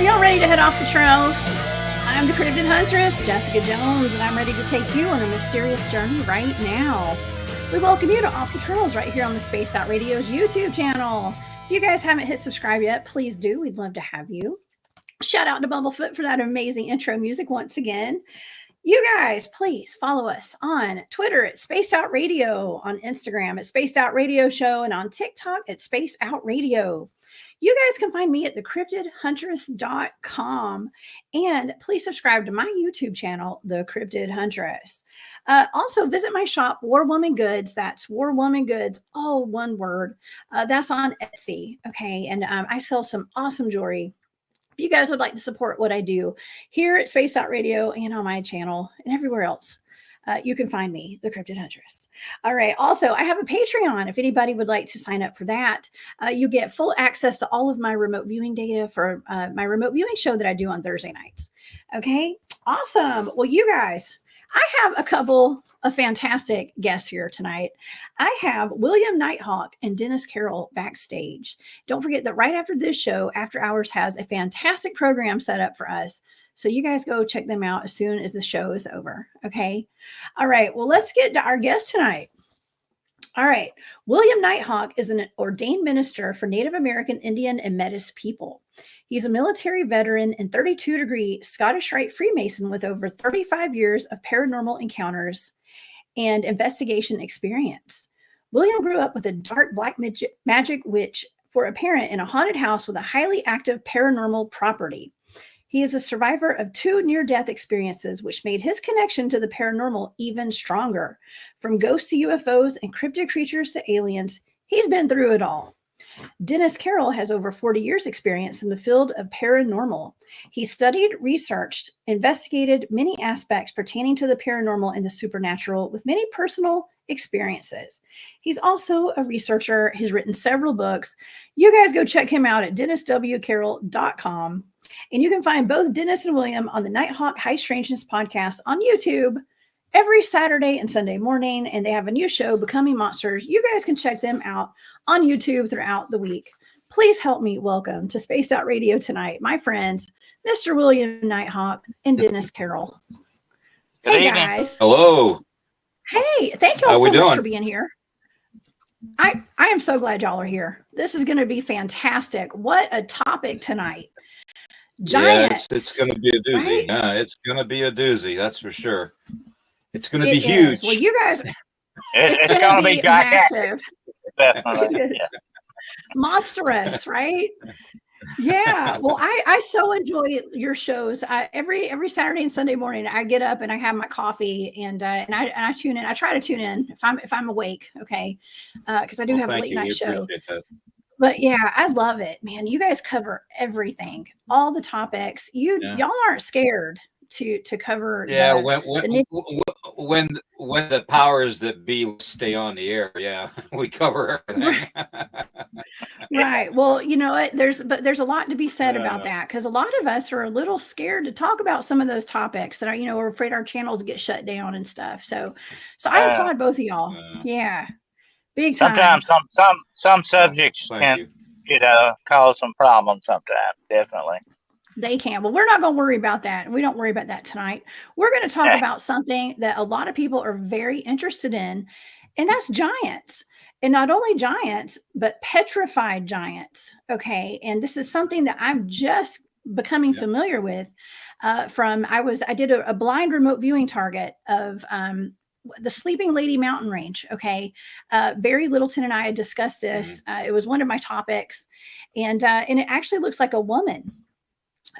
y'all ready to head off the trails? I'm the cryptid huntress, Jessica Jones, and I'm ready to take you on a mysterious journey right now. We welcome you to Off the Trails right here on the Spaced Out Radio's YouTube channel. If you guys haven't hit subscribe yet, please do. We'd love to have you. Shout out to Bumblefoot for that amazing intro music once again. You guys, please follow us on Twitter at Spaced Out Radio, on Instagram at Spaced Out Radio Show, and on TikTok at Spaced Out Radio. You guys can find me at thecryptidhuntress.com, and please subscribe to my YouTube channel, The Cryptid Huntress. Also, visit my shop, War Woman Goods. That's War Woman Goods, all one word. That's on Etsy, okay? And I sell some awesome jewelry. If you guys would like to support what I do here at Space Out Radio and on my channel and everywhere else, you can find me, The Cryptid Huntress. All right. Also, I have a Patreon. If anybody would like to sign up for that, you get full access to all of my remote viewing data for my remote viewing show that I do on Thursday nights. Okay. Awesome. Well, you guys, I have a couple of fantastic guests here tonight. I have William Nighthawk and Dennis Carroll backstage. Don't forget that right after this show, After Hours has a fantastic program set up for us. So you guys go check them out as soon as the show is over. Okay. All right. Well, let's get to our guest tonight. All right. William Nighthawk is an ordained minister for Native American, Indian, and Metis people. He's a military veteran and 32-degree Scottish Rite Free Mason with over 35 years of paranormal encounters and investigation experience. William grew up with a dark black magic witch for a parent in a haunted house with a highly active paranormal property. He is a survivor of 2 near-death experiences, which made his connection to the paranormal even stronger. From ghosts to UFOs and cryptid creatures to aliens, he's been through it all. Dennis Carroll has over 40 years experience in the field of paranormal. He studied, researched, investigated many aspects pertaining to the paranormal and the supernatural with many personal experiences. He's also a researcher. He's written several books. You guys go check him out at denniswcarroll.com. And you can find both Dennis and William on the Nighthawk High Strangeness podcast on YouTube every Saturday and Sunday morning. And they have a new show, Becoming Monsters. You guys can check them out on YouTube throughout the week. Please help me welcome to Spaced Out Radio tonight, my friends, Mr. William Nighthawk and Dennis Carroll. Good Hey, evening. guys. Hello. Hey, thank you all How we so much doing? for being here. I am so glad y'all are here. This is going to be fantastic. What a topic tonight. Giants. Yeah, it's going to be a doozy. right? Yeah, it's going to be a doozy. That's for sure. It's going to It be huge. is. Well, you guys, It's going going to to be be gigantic. massive. Definitely. Yeah. Monstrous, right? Yeah. Well, I so enjoy your shows. Every Saturday and Sunday morning, I get up and I have my coffee and I tune in. I try to tune in if I'm awake. Okay, because I do have a Thank late you. night We show. appreciate that. But yeah, I love it, man. You guys cover everything, all the topics. Yeah. Y'all aren't scared to cover. Yeah, the when the powers that be stay on the air, yeah, we cover everything. Right. Well, you know what? There's a lot to be said about Uh, that because a lot of us are a little scared to talk about some of those topics that are, we're afraid our channels get shut down and stuff. So I applaud both of y'all. Yeah. Big time. Sometimes some subjects Thank can cause some problems sometimes. Definitely. They can. Well, we're not going to worry about that. We don't worry about that tonight. We're going to talk about something that a lot of people are very interested in, and that's giants. And not only giants, but petrified giants. Okay. And this is something that I'm just becoming familiar with I did a blind remote viewing target of the Sleeping Lady Mountain Range. Okay. Barry Littleton and I had discussed this. It was one of my topics, and it actually looks like a woman.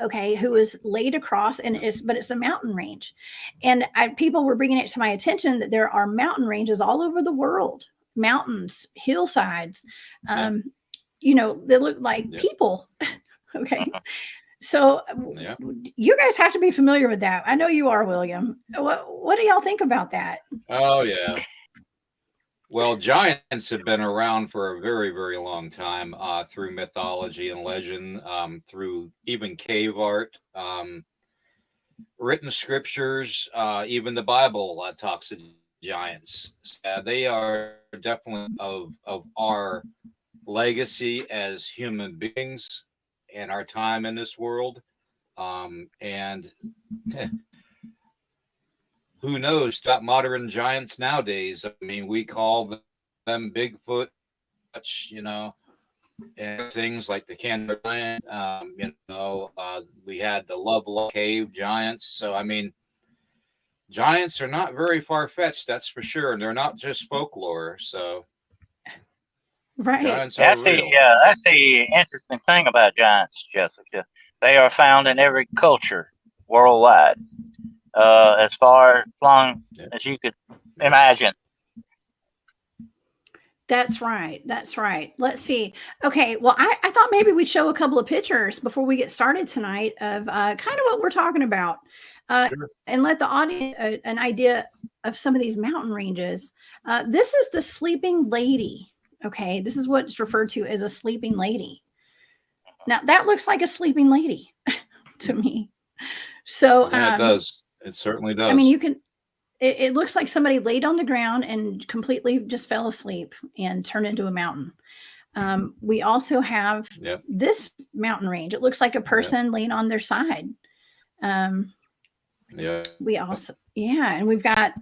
Okay, who is laid across but it's a mountain range. And people were bringing it to my attention that there are mountain ranges all over the world, mountains, hillsides, they look like people. Okay. So you guys have to be familiar with that. I know you are, William. What do y'all think about that? Oh, yeah. Well, giants have been around for a very, very long time through mythology and legend, through even cave art, written scriptures, even the Bible talks of giants. They are definitely of our legacy as human beings and our time in this world. And who knows? Got modern giants nowadays. I mean, we call them Bigfoot, you know, and things like the Canterland. We had the Lovelock Cave giants. So, I mean, giants are not very far-fetched, that's for sure. And they're not just folklore. So, right. giants are real. That's the interesting thing about giants, Jessica. They are found in every culture worldwide, as far flung as you could imagine. That's right. That's right. Let's see. Okay. Well, I thought maybe we'd show a couple of pictures before we get started tonight of kind of what we're talking about, Sure. and let the audience an idea of some of these mountain ranges. This is the sleeping lady. Okay. This is what's referred to as a sleeping lady. Now that looks like a sleeping lady to me. So Yeah, it does. It certainly does. I mean, you can. It looks like somebody laid on the ground and completely just fell asleep and turned into a mountain. We also have this mountain range. It looks like a person laying on their side. We also, and we've got,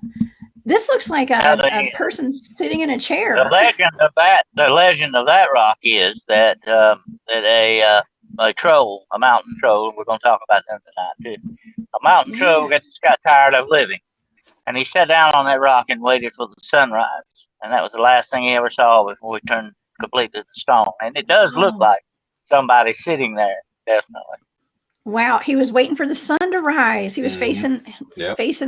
this looks like a person sitting in a chair. The legend of that rock is that a troll, a mountain troll, we're going to talk about them tonight too. A mountain troll got tired of living. And he sat down on that rock and waited for the sunrise. And that was the last thing he ever saw before he turned completely to stone. And it does look like somebody sitting there, definitely. Wow. He was waiting for the sun to rise. He was facing,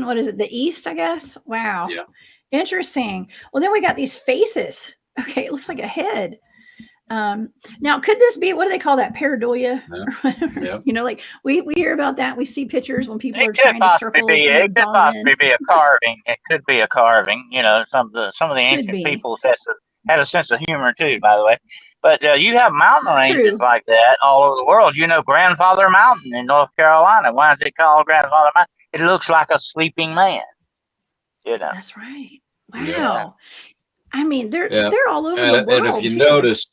what is it, the east, I guess? Wow. Yeah. Interesting. Well, then we got these faces. Okay. It looks like a head. Now, could this be, what do they call that, pareidolia? You know, like we hear about that. We see pictures when people are trying to circle. It could possibly be a carving. It could be a carving. You know, some of the ancient peoples had a sense of humor too, by the way. But you have mountain ranges like that all over the world. You know, Grandfather Mountain in North Carolina. Why is it called Grandfather Mountain? It looks like a sleeping man. You know. That's right. Wow. Yeah. I mean, they're all over the world. And if you notice,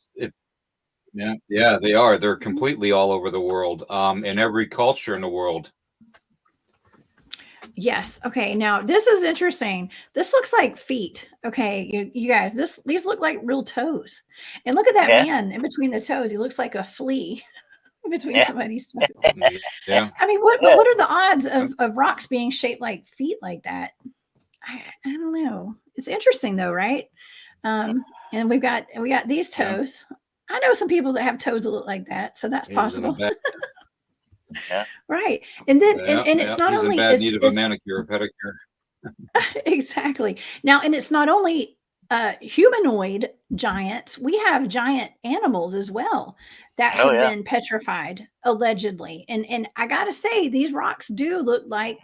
they are. They're completely all over the world, in every culture in the world. Yes. Okay. Now this is interesting. This looks like feet. Okay, you guys. These look like real toes. And look at that man in between the toes. He looks like a flea between somebody's toes. Yeah. I mean, what are the odds of rocks being shaped like feet like that? I don't know. It's interesting though, right? And we got these toes. I know some people that have toes that look like that, so that's possible. Right. And then and it's not only need of a manicure or pedicure. Exactly. Now, and it's not only humanoid giants, we have giant animals as well that have been petrified, allegedly. And I gotta say, these rocks do look like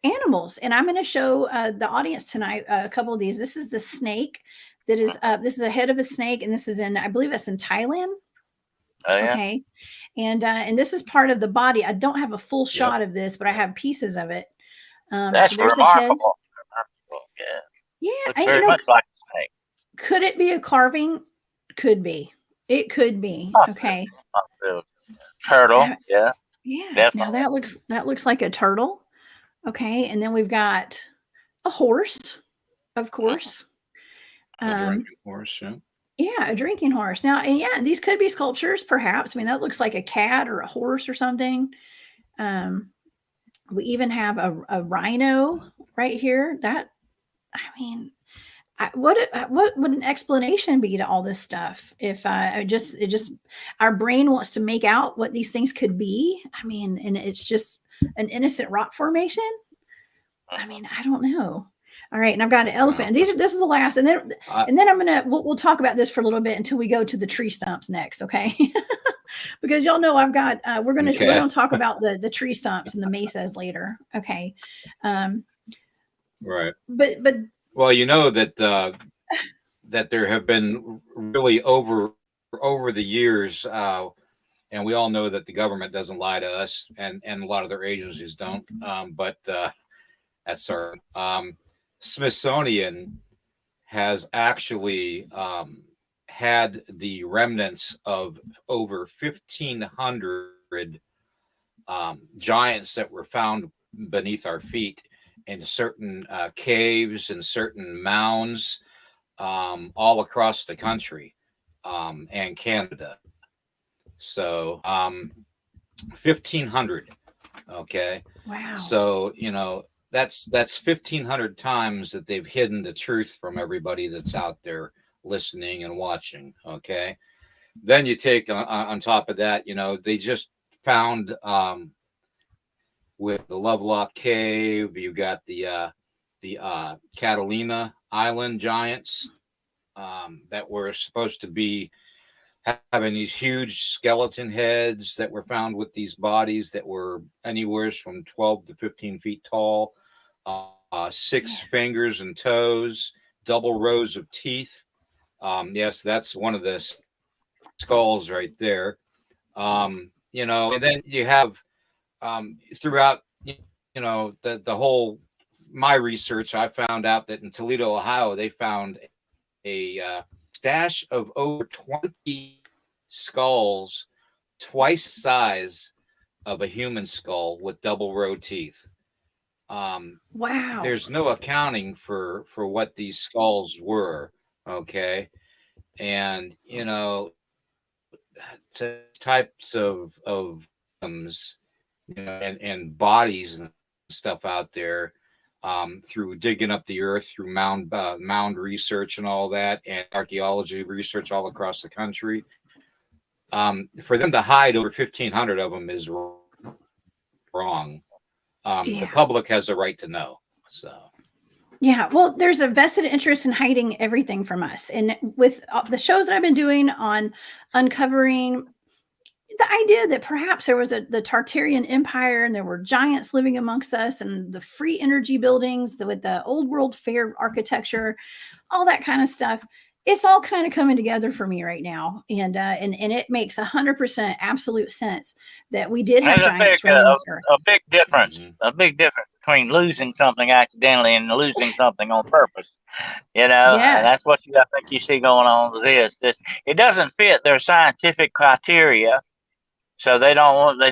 animals. And I'm going to show the audience tonight a couple of these. This is the snake that is this is a head of a snake, and this is in, I believe it's in Thailand. Okay. And this is part of the body. I don't have a full shot of this, but I have pieces of it. That's so remarkable. Yeah. Looks very much like a snake. Could it be a carving? Could be. It could be. Okay. Turtle. Yeah. Definitely. Now that looks like a turtle. Okay. And then we've got a horse, of course. A drinking horse, yeah, a drinking horse. Now, and these could be sculptures, perhaps. I mean, that looks like a cat or a horse or something. We even have a rhino right here. That, I mean, what would an explanation be to all this stuff? If our brain wants to make out what these things could be. I mean, and it's just an innocent rock formation. I mean, I don't know. All right, and I've got an elephant. This is the last, and then we'll talk about this for a little bit until we go to the tree stumps next, okay? Because y'all know I've got we're gonna talk about the tree stumps and the mesas later, okay? Right. But well, you know that that there have been really over the years, and we all know that the government doesn't lie to us, and a lot of their agencies don't. But that's our Smithsonian has actually had the remnants of over 1,500 giants that were found beneath our feet in certain caves and certain mounds all across the country and Canada. So 1,500. Okay. Wow. So, that's 1,500 times that they've hidden the truth from everybody that's out there listening and watching. Okay. Then you take on top of that, they just found with the Lovelock Cave, you got the Catalina Island giants that were supposed to be having these huge skeleton heads that were found with these bodies that were anywhere from 12 to 15 feet tall, 6 fingers and toes, double rows of teeth. Yes, that's one of the skulls right there. And then you have throughout, the whole, my research, I found out that in Toledo, Ohio, they found a stash of over 20 skulls, twice size of a human skull with double row teeth. Wow. There's no accounting for what these skulls were. Okay. And, types of and bodies and stuff out there through digging up the earth, through mound research and all that, and archaeology research all across the country. For them to hide over 1,500 of them is wrong. The public has a right to know. So. Yeah, well, there's a vested interest in hiding everything from us. And with the shows that I've been doing on uncovering the idea that perhaps there was the Tartarian Empire and there were giants living amongst us, and the free energy buildings with the old world fair architecture, all that kind of stuff, it's all kind of coming together for me right now. And it makes 100% absolute sense that we did have giants roaming this earth. A big difference between losing something accidentally and losing something on purpose. And that's what I think you see going on with this. It doesn't fit their scientific criteria. So they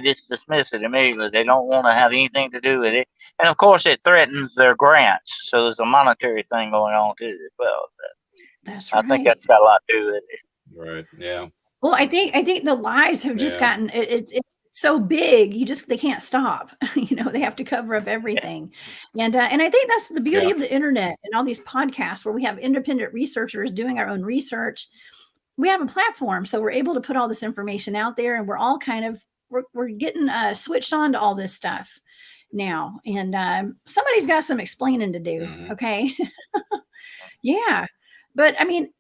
just dismiss it immediately. They don't want to have anything to do with it. And of course it threatens their grants. So there's a monetary thing going on too as well. That's right. I think that's got a lot to do with it. Right. Yeah. Well, I think the lies have just gotten it's so big, they can't stop. They have to cover up everything. And I think that's the beauty of the internet and all these podcasts where we have independent researchers doing our own research. We have a platform, so we're able to put all this information out there, and we're all kind of we're getting switched on to all this stuff now. And somebody's got some explaining to do. Mm-hmm. Okay. Yeah. But I mean,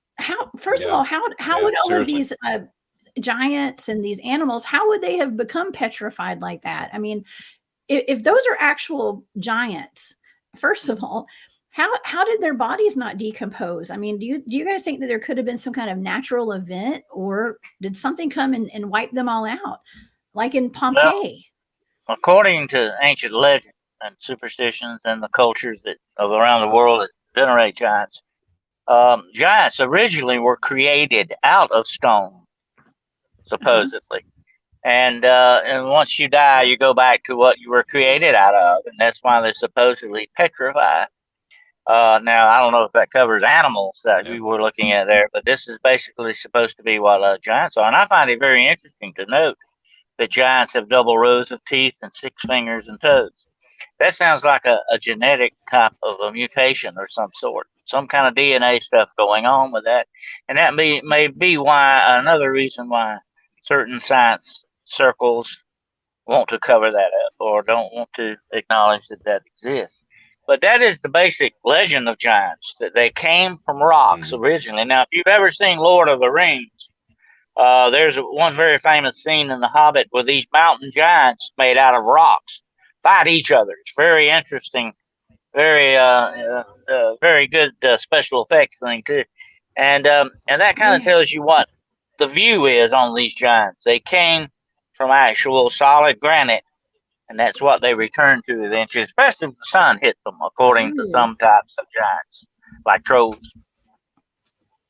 first of all, how would all of these giants and these animals, how would they have become petrified like that? I mean, if those are actual giants, first of all, how did their bodies not decompose? I mean, do you guys think that there could have been some kind of natural event, or did something come and wipe them all out, like in Pompeii? Well, according to ancient legends and superstitions and the cultures of around the world that venerate giants, giants originally were created out of stone, supposedly. And once you die, you go back to what you were created out of, and that's why they're supposedly petrified. Now, I don't know if that covers animals that we were looking at there, but this is basically supposed to be what giants are. And I find it very interesting to note that giants have double rows of teeth and 6 fingers and toes. That sounds like a genetic type of a mutation or some sort, some kind of DNA stuff going on with that. And that may be another reason why certain science circles want to cover that up or don't want to acknowledge that exists. But that is the basic legend of giants, that they came from rocks originally. Now, if you've ever seen Lord of the Rings, there's one very famous scene in The Hobbit where these mountain giants made out of rocks fight each other. It's very interesting, very good special effects thing too, and that kind of tells you what the view is on these giants. They came from actual solid granite. And that's what they return to eventually, especially if the sun hits them, according to some types of giants, like trolls.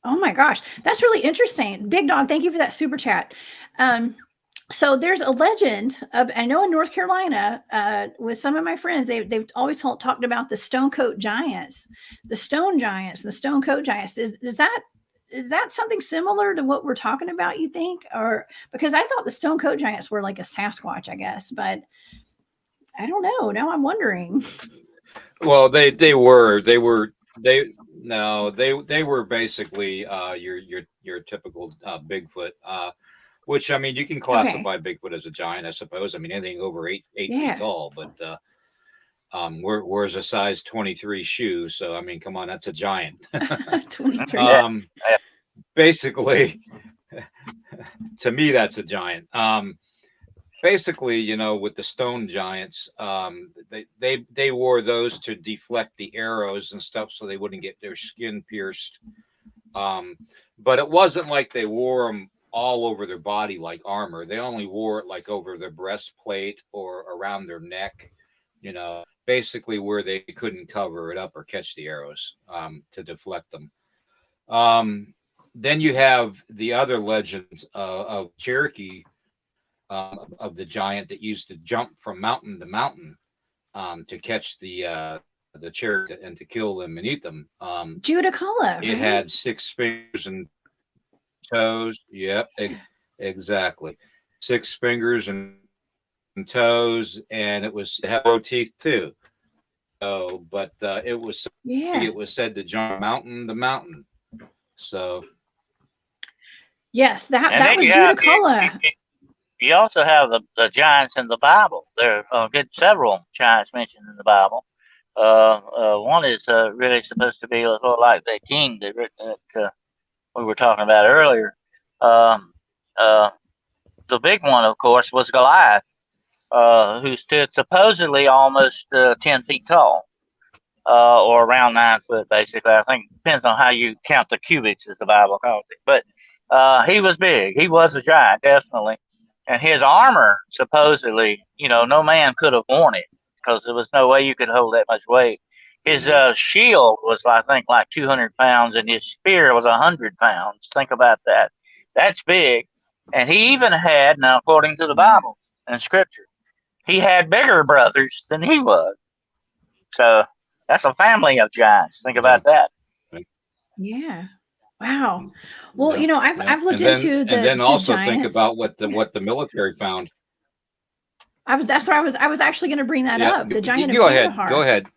Oh my gosh, that's really interesting. Big Dog, thank you for that super chat. So there's a legend of, I know in North Carolina, with some of my friends, they've always talked about the Stonecoat Giants, the Stone Giants, the Stonecoat Giants. Is that something similar to what we're talking about, you think? Or because I thought the Stonecoat Giants were like a Sasquatch, I guess, but I don't know. Now I'm wondering. Well, they were basically your typical Bigfoot. Which, I mean, you can classify Bigfoot as a giant, I suppose. I mean, anything over eight feet tall, but wears a size 23 shoe. So, I mean, come on, that's a giant. 23. Basically, to me, that's a giant. Basically, you know, with the stone giants, they wore those to deflect the arrows and stuff, so they wouldn't get their skin pierced. But it wasn't like they wore them all over their body like armor. They only wore it like over their breastplate or around their neck, you know, basically where they couldn't cover it up or catch the arrows to deflect them. Then you have the other legends of Cherokee, of the giant that used to jump from mountain to mountain to catch the Cherokee and to kill them and eat them. Judicala, it had 6 fingers and toes. Yep, exactly. 6 fingers and toes, and it had no teeth too. So, but it was said to jump mountain to mountain. So, yes, that was Judicala. You also have the giants in the Bible. There are several giants mentioned in the Bible. One is really supposed to be sort of like the king that we were talking about earlier. The big one, of course, was Goliath, who stood supposedly almost 10 feet tall, or around 9 foot, basically. I think it depends on how you count the cubits, as the Bible calls it. But he was big. He was a giant, definitely. And his armor, supposedly, you know, no man could have worn it because there was no way you could hold that much weight. His shield was, I think, like 200 pounds, and his spear was 100 pounds. Think about that. That's big. And he even had, now according to the Bible and Scripture, he had bigger brothers than he was. So that's a family of giants. Think about that. Yeah. Wow. Well, you know, I've looked into the and then also giants. Think about what the military found. That's where I was actually going to bring that up. The giant of Kandahar. Go ahead.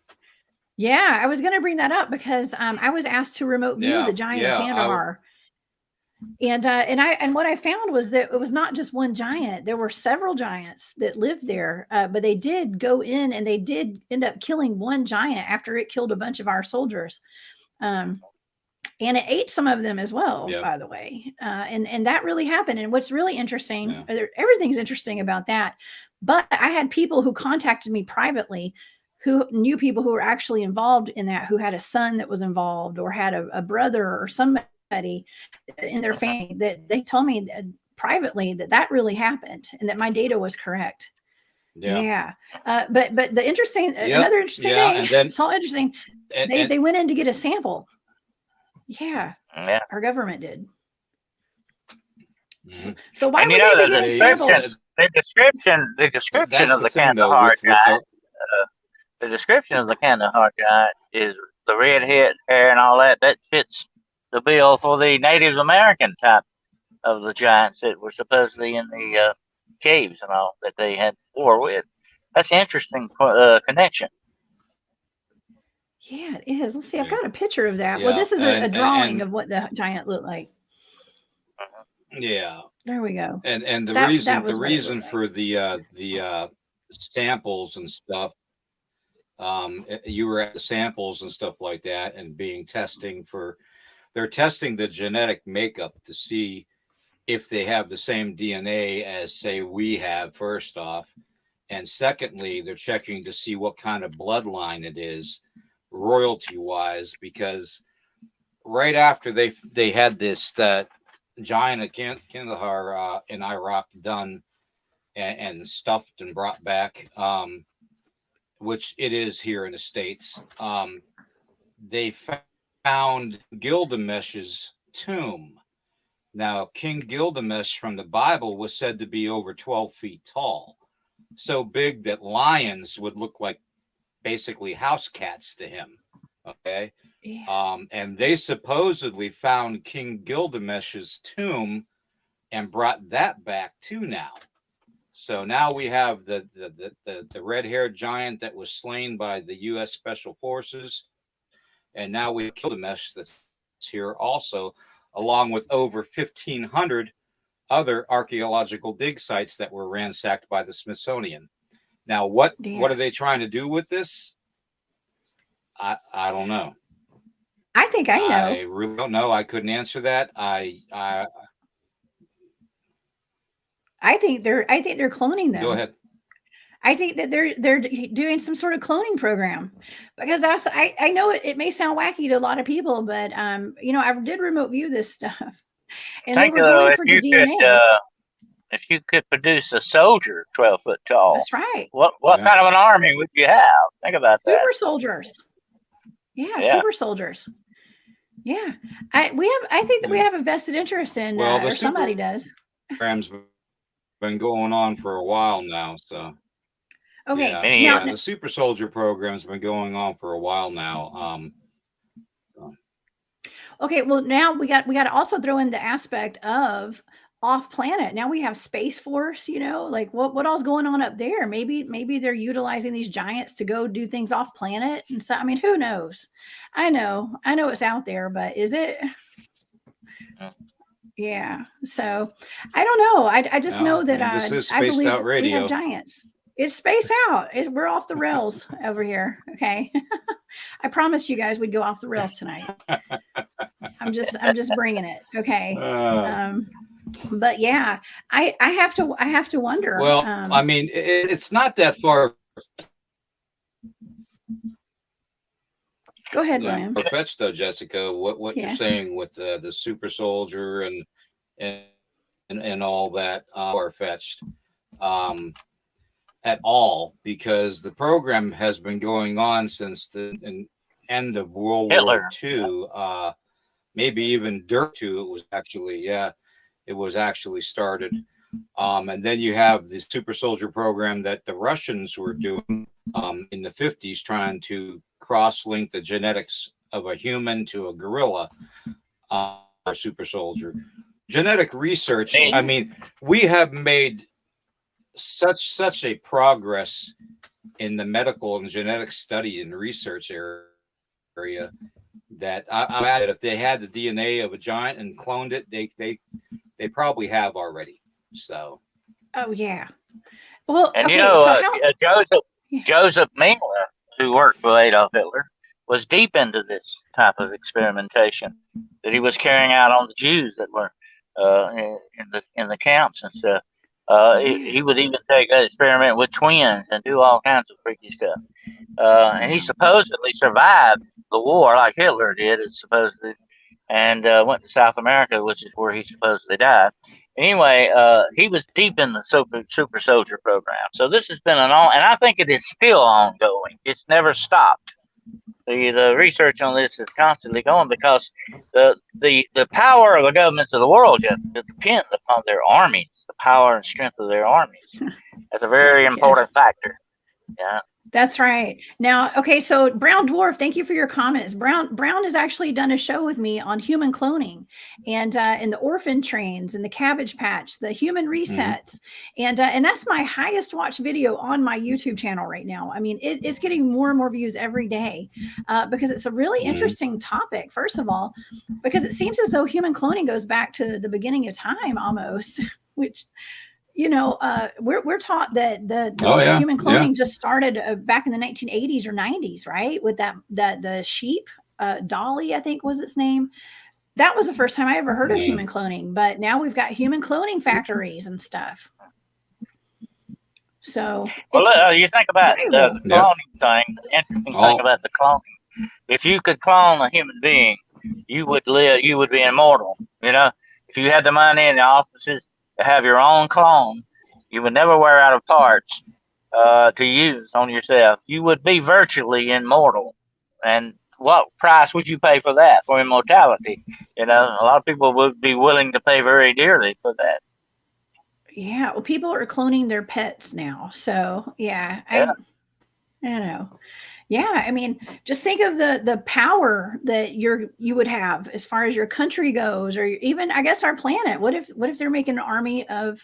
Yeah, I was going to bring that up because I was asked to remote view the giant of Kandahar. And what I found was that it was not just one giant. There were several giants that lived there, but they did go in and they did end up killing one giant after it killed a bunch of our soldiers. And it ate some of them as well, by the way. And that really happened. And what's really interesting, everything's interesting about that. But I had people who contacted me privately who knew people who were actually involved in that, who had a son that was involved or had a brother or somebody in their family that they told me privately that really happened and that my data was correct. But the interesting, another interesting thing, and then, it's all interesting. They went in to get a sample. Our government did. So why would they be getting samples? The description of the Kandahar giant. The description of the Kandahar giant is the red head, hair, and all that. That fits the bill for the Native American type of the giants that were supposedly in the caves and all that they had war with. That's an interesting connection. Yeah, it is. Let's see. I've got a picture of that. Well, this is a drawing of what the giant looked like. Yeah. There we go. And the reason for the samples and stuff, you were at the samples and stuff like that, and they're testing the genetic makeup to see if they have the same DNA as, say, we have, first off, and secondly, they're checking to see what kind of bloodline it is, royalty wise, because right after they had this giant of Kandahar in Iraq done and stuffed and brought back, which it is here in the States, they found Gilgamesh's tomb, Now, King Gilgamesh from the Bible was said to be over 12 feet tall, so big that lions would look like basically house cats to him. Okay. Yeah. And they supposedly found King Gilgamesh's tomb and brought that back too now. So now we have the red-haired giant that was slain by the U.S. Special Forces, and now we have Gilgamesh that's here also, along with over 1,500 other archaeological dig sites that were ransacked by the Smithsonian. Now, what are they trying to do with this? I don't know. I think I know. I really don't know. I couldn't answer that. I think they're cloning them. Go ahead. I think that they're doing some sort of cloning program, because I know it may sound wacky to a lot of people, but you know, I did remote view this stuff, and they were going for the DNA. If you could produce a soldier 12 foot tall, that's right. What kind of an army would you have? Think about that. Super soldiers. Yeah, super soldiers. Yeah, I think that we have a vested interest in, or somebody does. Program's been going on for a while now, so. Okay. Yeah, the super soldier program's been going on for a while now. Okay, well now we got to also throw in the aspect of off planet. Now we have Space Force, you know, like what all's going on up there? Maybe they're utilizing these giants to go do things off planet. And so, I mean, who knows? I know it's out there, but is it? Yeah. So I don't know. I just know that I believe we have giants. It's spaced out. We're off the rails over here. Okay. I promised you guys we'd go off the rails tonight. I'm just bringing it. Okay. But yeah, I have to wonder. Well, I mean, it's not that far. Go ahead, William. Far-fetched though, Jessica. What you're saying with the super soldier and all that, far-fetched at all, because the program has been going on since the end of World War II. Maybe even Dirt II. It was actually started. And then you have the super soldier program that the Russians were doing in the 50s, trying to cross-link the genetics of a human to a gorilla or super soldier. Genetic research, I mean, we have made such a progress in the medical and genetic study and research area that I'm at it. If they had the DNA of a giant and cloned it, they probably have already. So. Oh yeah. Well, and okay, you know, Joseph Mengele, who worked for Adolf Hitler, was deep into this type of experimentation that he was carrying out on the Jews that were in the camps and stuff. He would even take an experiment with twins and do all kinds of freaky stuff. And he supposedly survived the war like Hitler did, and went to South America, which is where he supposedly died. Anyway, he was deep in the super soldier program. So this has been and I think it is still ongoing. It's never stopped. The research on this is constantly going, because the power of the governments of the world just depends upon their armies, the power and strength of their armies. That's a very important factor. Yeah. That's right. Now, okay, so Brown Dwarf, thank you for your comments. Brown has actually done a show with me on human cloning, and in the orphan trains and the Cabbage Patch, the human resets, and that's my highest watched video on my YouTube channel right now. I mean, it's getting more and more views every day because it's a really interesting topic. First of all, because it seems as though human cloning goes back to the beginning of time almost, which. You know, we're taught that the human cloning just started back in the 1980s or 90s, right? With the sheep, Dolly, I think was its name. That was the first time I ever heard of human cloning. But now we've got human cloning factories and stuff. So, well, you think about the cloning thing. The interesting thing about the cloning: if you could clone a human being, you would live. You would be immortal. You know, if you had the money and the offices to have your own clone, you would never wear out of parts to use on yourself. You would be virtually immortal. And what price would you pay for that, for immortality? You know, a lot of people would be willing to pay very dearly for that. Yeah, well, people are cloning their pets now. So yeah, I know. Yeah, I mean, just think of the power that you would have as far as your country goes, or even, I guess, our planet. What if they're making an army of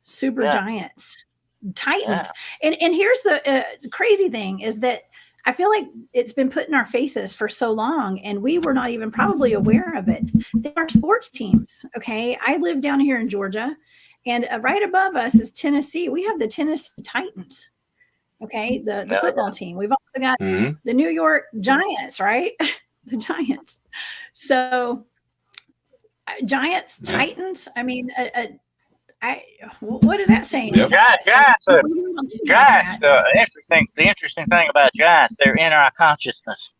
super giants, titans? And here's the crazy thing is that I feel like it's been put in our faces for so long, and we were not even probably aware of it. They are sports teams. Okay, I live down here in Georgia, and right above us is Tennessee. We have the Tennessee Titans. Okay, the football team. We've also got the New York Giants, right? The Giants. So Giants, Titans. I mean, what is that saying? Yep. Giants. The interesting thing about giants, they're in our consciousness.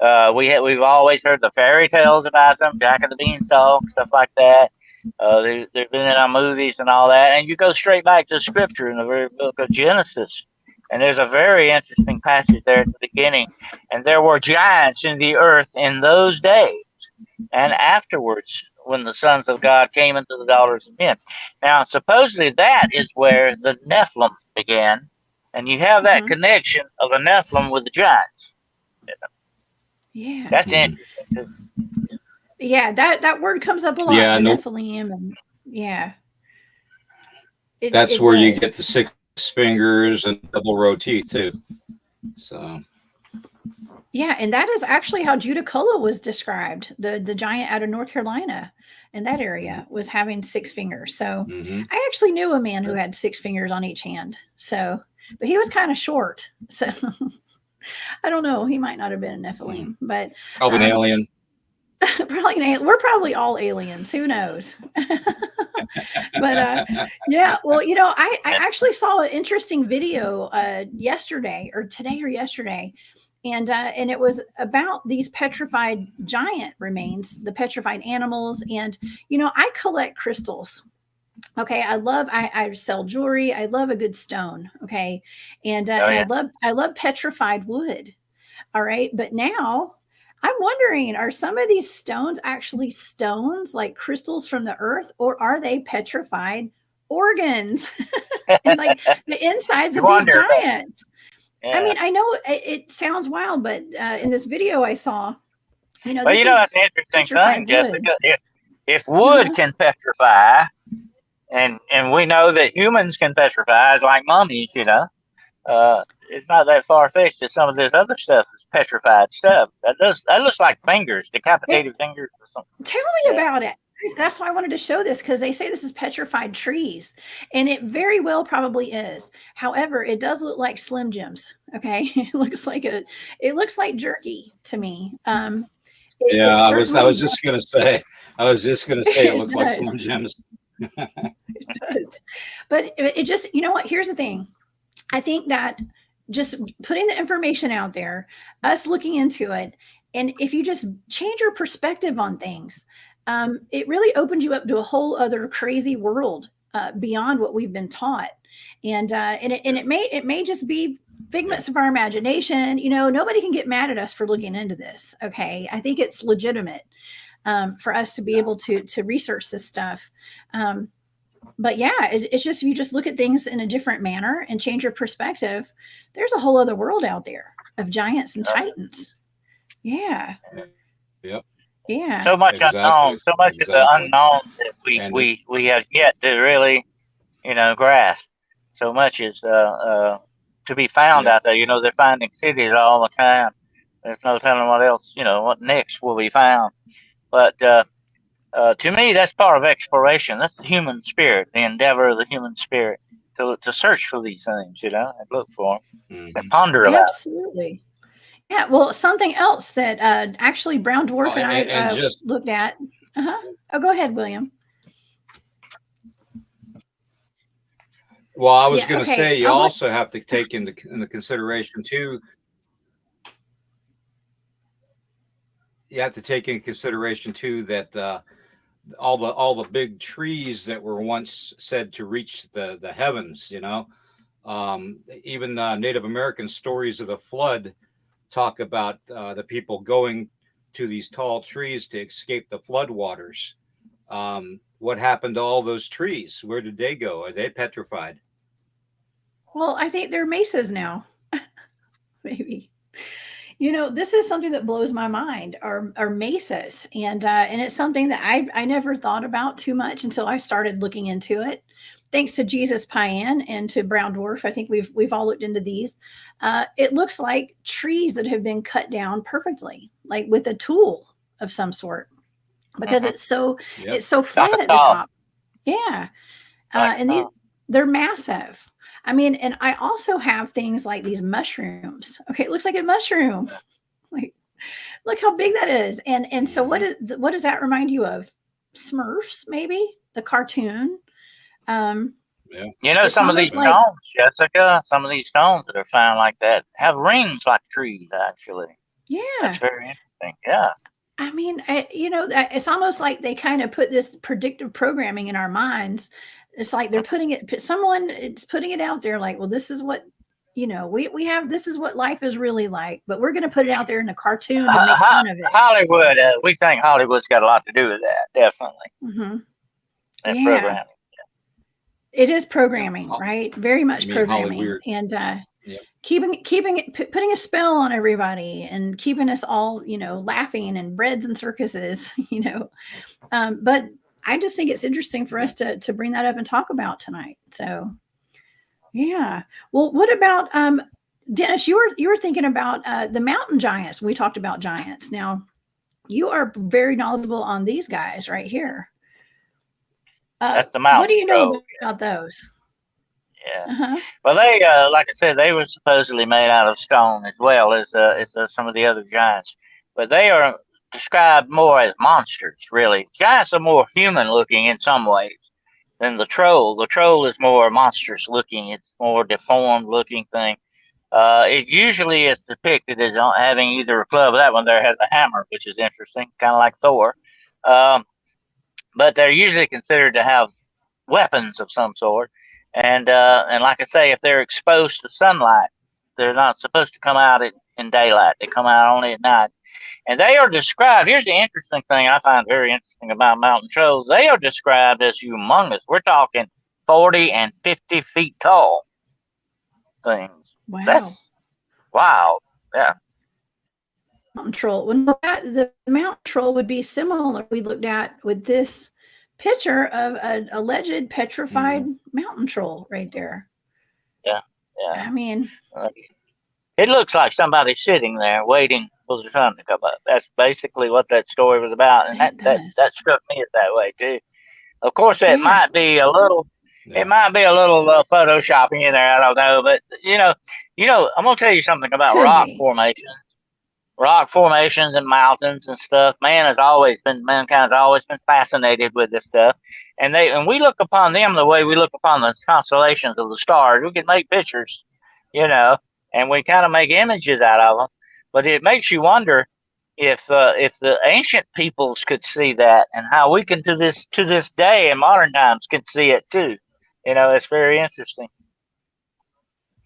We've always heard the fairy tales about them, Jack of the Beanstalk, stuff like that. They've been in our movies and all that. And you go straight back to scripture in the very book of Genesis. And there's a very interesting passage there at the beginning. And there were giants in the earth in those days and afterwards, when the sons of God came into the daughters of men. Now, supposedly that is where the Nephilim began. And you have that connection of the Nephilim with the giants. Yeah. That's interesting, too. Yeah, that word comes up a lot. Yeah, Nephilim, and that's where you get the 6 fingers and double row teeth too. So yeah, and that is actually how Judicola was described. The giant out of North Carolina in that area was having 6 fingers. So I actually knew a man who had 6 fingers on each hand. So, but he was kind of short. So I don't know. He might not have been a Nephilim, but probably an alien. Probably an alien. We're probably all aliens. Who knows? But yeah, well, you know, I actually saw an interesting video yesterday or today or yesterday. And it was about these petrified giant remains, the petrified animals. And, you know, I collect crystals. Okay. I sell jewelry. I love a good stone. Okay. And, and I love petrified wood. All right. But now I'm wondering, are some of these stones actually stones, like crystals from the earth, or are they petrified organs? And like the insides of these giants. Yeah. I mean, I know it sounds wild, but in this video I saw, you know, that's an interesting thing, Jessica. If wood can petrify, and we know that humans can petrify, it's like mummies, you know, it's not that far fetched that some of this other stuff is petrified stuff. That looks like fingers, decapitated fingers or something. Tell me about it. That's why I wanted to show this, because they say this is petrified trees, and it very well probably is. However, it does look like Slim Jims. Okay, it looks like jerky to me. I was just gonna say it looks like Slim Jims. It does, but it just, you know what? Here's the thing. I think that just putting the information out there, us looking into it, and if you just change your perspective on things, it really opens you up to a whole other crazy world beyond what we've been taught. And it may just be figments of our imagination. You know, nobody can get mad at us for looking into this. Okay, I think it's legitimate for us to be able to research this stuff. But yeah, it's just, if you just look at things in a different manner and change your perspective, there's a whole other world out there of giants and titans. Yeah. Yep. Yeah. So much unknown, so much of the unknown that we have yet to really, you know, grasp. So much is to be found out there. You know, they're finding cities all the time. There's no telling what else, you know, what next will be found. But to me, that's part of exploration. That's the human spirit, the endeavor of the human spirit to search for these things, you know, and look for them and ponder about it. Absolutely. Yeah. Well, something else that actually Brown Dwarf and I just looked at. Oh, go ahead, William. Well, I was going to say, you also have to take into consideration too. You have to take into consideration too that all the big trees that were once said to reach the heavens, you know, even Native American stories of the flood talk about the people going to these tall trees to escape the floodwaters. What happened to all those trees? Where did they go? Are they petrified? Well, I think they're mesas now. Maybe. This is something that blows my mind. Are mesas, and it's something that I never thought about too much until I started looking into it. Thanks to Jesus Payan and to Brown Dwarf, I think we've all looked into these. It looks like trees that have been cut down perfectly, like with a tool of some sort, because it's so flat at the top. Yeah, and they're massive. I mean, and I also have things like these mushrooms. Okay, it looks like a mushroom. Like, look how big that is. And so what does that remind you of? Smurfs, maybe the cartoon. Some of these stones, Jessica, some of these stones that are found like that have rings like trees, actually. Yeah. That's very interesting. Yeah. I mean, it's almost like they kind of put this predictive programming in our minds. It's like they're it's putting it out there like, well, this is what, we have, this is what life is really like, but we're going to put it out there in a cartoon to make fun of it. Hollywood, we think Hollywood's got a lot to do with that, definitely. Mm-hmm. And programming. It is programming, right? Very much programming. Hollywood. And putting a spell on everybody and keeping us all, laughing and breads and circuses, but I just think it's interesting for us to bring that up and talk about tonight. So, yeah. Well, what about Dennis? You were thinking about the mountain giants. We talked about giants. Now, you are very knowledgeable on these guys right here. That's the mountain. What do you know about those? Yeah. Uh-huh. Well, they, like I said, they were supposedly made out of stone as well as some of the other giants, but they are described more as monsters. Really, giants are more human-looking in some ways than the troll. The troll is more monstrous-looking. It's more deformed-looking thing. It usually is depicted as having either a club. That one there has a hammer, which is interesting, kind of like Thor. But they're usually considered to have weapons of some sort. And like I say, if they're exposed to sunlight, they're not supposed to come out in daylight. They come out only at night. And they are described. Here's the interesting thing I find very interesting about mountain trolls. They are described as humongous. We're talking 40 and 50 feet tall things. Wow. That's wild. Yeah. Mountain troll. Well, the mountain troll would be similar. We looked at with this picture of an alleged petrified mountain troll right there. Yeah. Yeah. I mean, it looks like somebody sitting there waiting for the sun to come up. That's basically what that story was about, and that struck me as that way too. Of course, it might be a little. Yeah. It might be a little photoshopping in there. I don't know, but I'm gonna tell you something about rock formations and mountains and stuff. Mankind's always been fascinated with this stuff, and we look upon them the way we look upon the constellations of the stars. We can make pictures, and we kind of make images out of them. But it makes you wonder if the ancient peoples could see that, and how we can to this day in modern times can see it too. It's very interesting.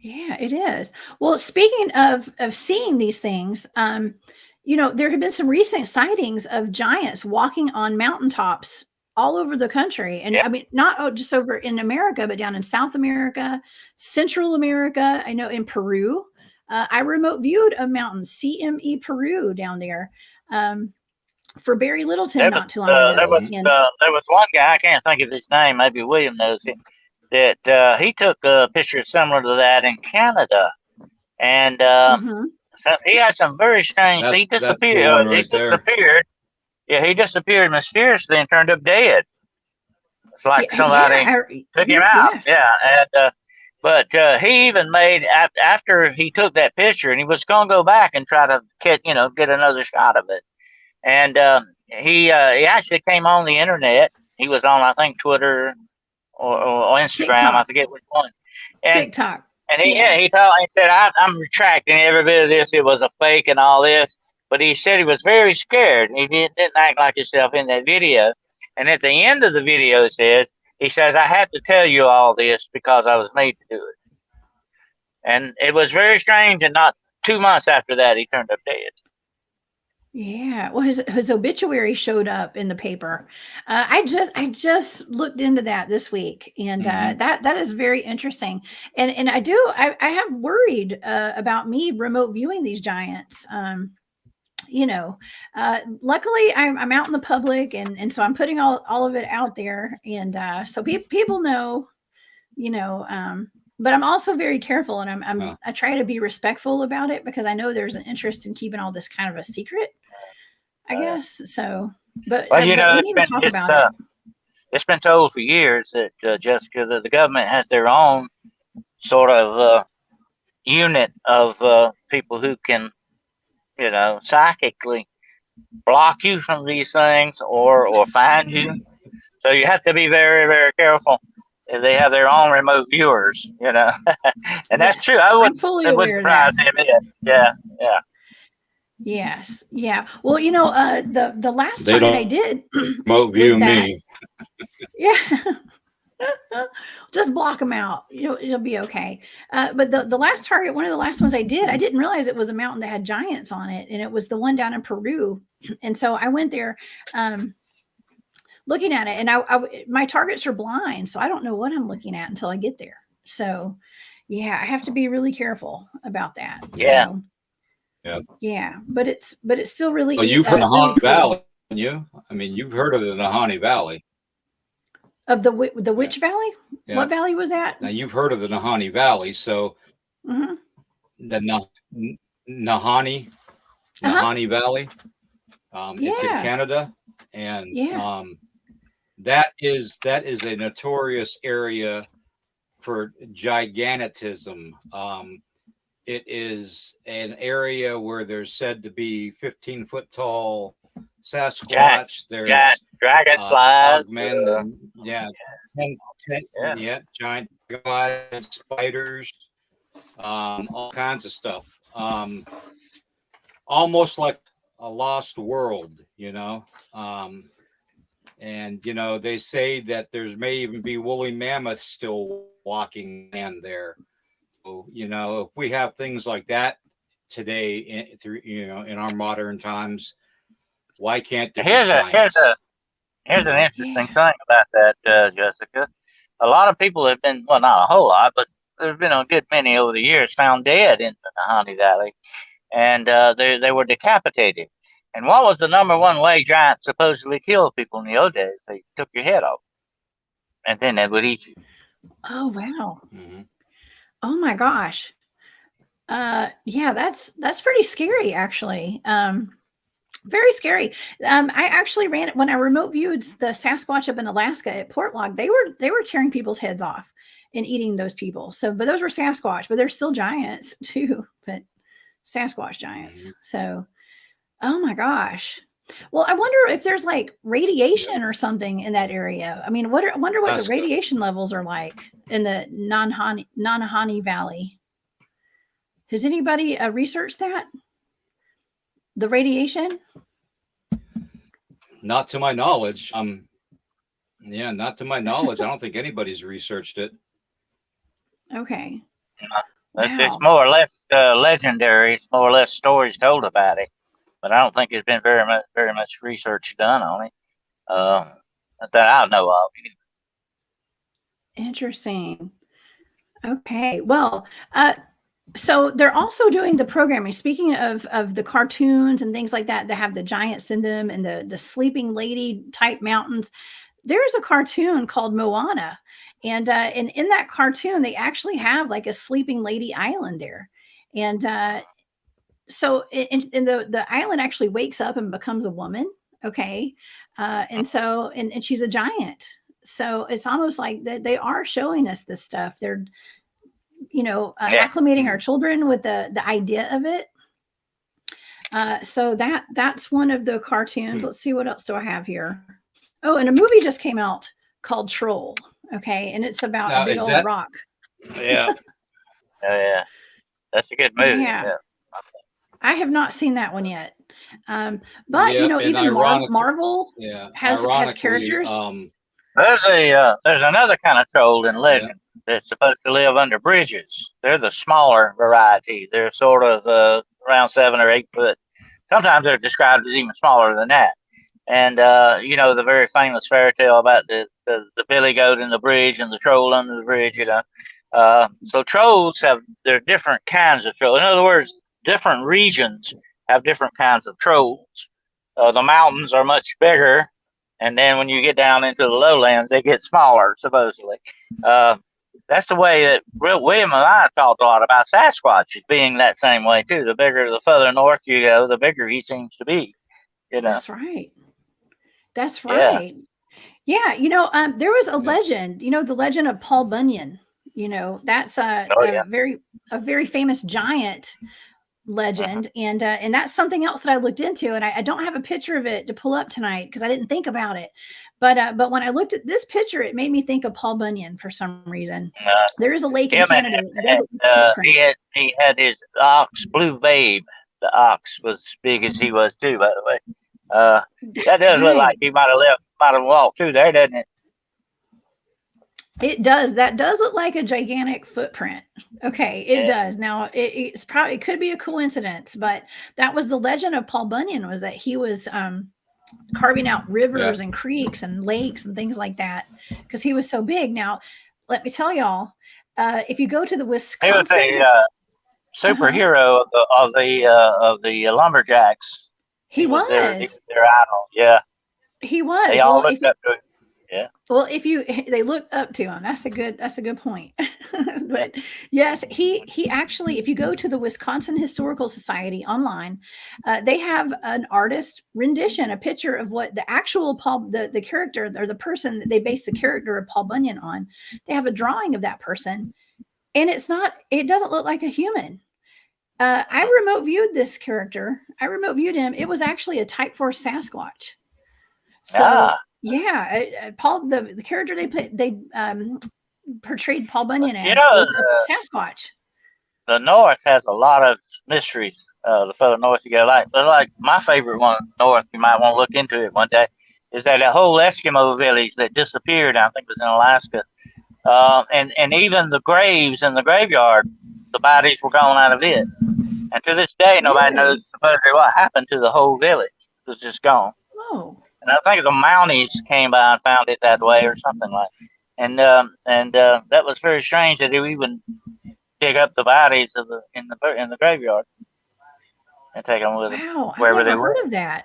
Yeah, it is. Well, speaking of seeing these things, there have been some recent sightings of giants walking on mountaintops all over the country. And I mean, not just over in America, but down in South America, Central America. I know in Peru, I remote viewed a mountain, CME Peru down there. For Barry Littleton not too long ago. There was one guy, I can't think of his name, maybe William knows him, that he took a picture similar to that in Canada. And he had some very strange, he disappeared. He disappeared mysteriously and turned up dead. It's like somebody took him out. But he even made, after he took that picture, and he was going to go back and try to get another shot of it. And he actually came on the internet. He was on, I think, Twitter or Instagram. TikTok. I forget which one. And, TikTok. And he said, I'm retracting every bit of this. It was a fake and all this. But he said he was very scared. He didn't act like himself in that video. And at the end of the video, he says, I had to tell you all this because I was made to do it. And it was very strange and not 2 months after that, he turned up dead. Yeah, well, his obituary showed up in the paper. I just looked into that this week, and that is very interesting. And I have worried about me remote viewing these giants. Luckily I'm out in the public, and so I'm putting all of it out there, and so people know, but I'm also very careful, and I try to be respectful about it, because I know there's an interest in keeping all this kind of a secret, I guess. So, but, well, but we need to talk about it. It's been told for years that Jessica, that the government has their own sort of unit of people who can, psychically block you from these things or find you. So you have to be very, very careful. They have their own remote viewers, and that's true. I'm fully aware of that. Yeah. Yes. Yeah. Well, the last target I did remote view me. Yeah. Just block them out. It'll be okay. But the last target, one of the last ones I didn't realize it was a mountain that had giants on it, and it was the one down in Peru. And so I went there, looking at it, and my targets are blind, so I don't know what I'm looking at until I get there. So, yeah, I have to be really careful about that. Yeah. So, yeah. Yeah, but it's still really. Well, you've heard of Nahani really Valley, haven't you? I mean, you've heard of the Nahani Valley. Of the which valley? Yeah. What valley was that? Now you've heard of the Nahani Valley, so the Nahani Valley. It's in Canada, and that is a notorious area for gigantism. It is an area where there's said to be 15-foot tall Sasquatch. There's dragonflies. Giant spiders, all kinds of stuff. Almost like a lost world, and they say that there's may even be woolly mammoths still walking in there. So, if we have things like that today in our modern times, why can't there here's an interesting thing about that, Jessica. A lot of people have been, well, not a whole lot, but there's been a good many over the years found dead in the Nahani Valley, and they were decapitated. And what was the number one way giants supposedly killed people in the old days? They took your head off, and then they would eat you. Oh, wow. Oh my gosh. Yeah, that's pretty scary, actually. Very scary. I actually ran it when I remote viewed the Sasquatch up in Alaska at Portlock. They were tearing people's heads off and eating those people. So, but those were Sasquatch, but they're still giants too, but Sasquatch giants. So, oh my gosh. Well, I wonder if there's like radiation or something in that area. I mean, I wonder what the radiation levels are like in the Nahani Valley. Has anybody researched that? The radiation? Not to my knowledge. Not to my knowledge. I don't think anybody's researched it. Okay. It's more or less legendary. It's more or less stories told about it, but I don't think there's been very much research done on it that I know of. Interesting. Okay. Well, so they're also doing the programming. Speaking of the cartoons and things like that have the giants in them, and the sleeping lady type mountains. There's a cartoon called Moana, and in that cartoon they actually have like a sleeping lady island there, and so the island actually wakes up and becomes a woman. Okay, and she's a giant. So it's almost like they are showing us this stuff. They're acclimating our children with the idea of it. So that's one of the cartoons. Let's see, what else do I have here? Oh, and a movie just came out called Troll. Okay, and it's about a big old rock. Yeah. Yeah. That's a good movie. Yeah. I have not seen that one yet. But even Marvel has characters. There's another kind of troll in legend that's supposed to live under bridges. They're the smaller variety. They're sort of around 7 or 8 foot. Sometimes they're described as even smaller than that. And you know, the very famous fairy tale about the billy goat in the bridge and the troll under the bridge. You know, so trolls there are different kinds of trolls. In other words, different regions have different kinds of trolls. The mountains are much bigger, and then when you get down into the lowlands, they get smaller, supposedly. That's the way that William and I talked a lot about Sasquatch as being that same way too. The further north you go, the bigger he seems to be. You know. That's right. That's right. Yeah. You know, there was a legend. You know, the legend of Paul Bunyan. You know, that's a very famous giant legend, and that's something else that I looked into, and I don't have a picture of it to pull up tonight because I didn't think about it, but when I looked at this picture, it made me think of Paul Bunyan for some reason. There is a lake in Canada. He had his ox, Blue Babe. The ox was as big as he was too, by the way. That does look like he might have walked through there, doesn't it? It does. That does look like a gigantic footprint. Okay, it does. Now, it could be a coincidence, but that was the legend of Paul Bunyan, was that he was carving out rivers and creeks and lakes and things like that because he was so big. Now, let me tell y'all, if you go to the Wisconsin, he was a superhero of the lumberjacks. He was their idol. Yeah, he was. They all looked up to him. Yeah. Well, they looked up to him. That's a good point. But yes, he actually, if you go to the Wisconsin Historical Society online, they have an artist rendition, a picture of what the actual the character or the person that they base the character of Paul Bunyan on. They have a drawing of that person, and it doesn't look like a human. I remote viewed this character. I remote viewed him. It was actually a Type 4 Sasquatch. So Paul, the character they portrayed Paul Bunyan as was Sasquatch. The North has a lot of mysteries. The further north you go, like my favorite one north, you might want to look into it one day, is that whole Eskimo village that disappeared. I think it was in Alaska, and even the graves in the graveyard, the bodies were gone out of it. And to this day, nobody knows supposedly what happened to the whole village. It was just gone. Oh. And I think the Mounties came by and found it that way or something like that. And that was very strange that they would even dig up the bodies in the graveyard and take them with them wherever they were. I've never heard of that.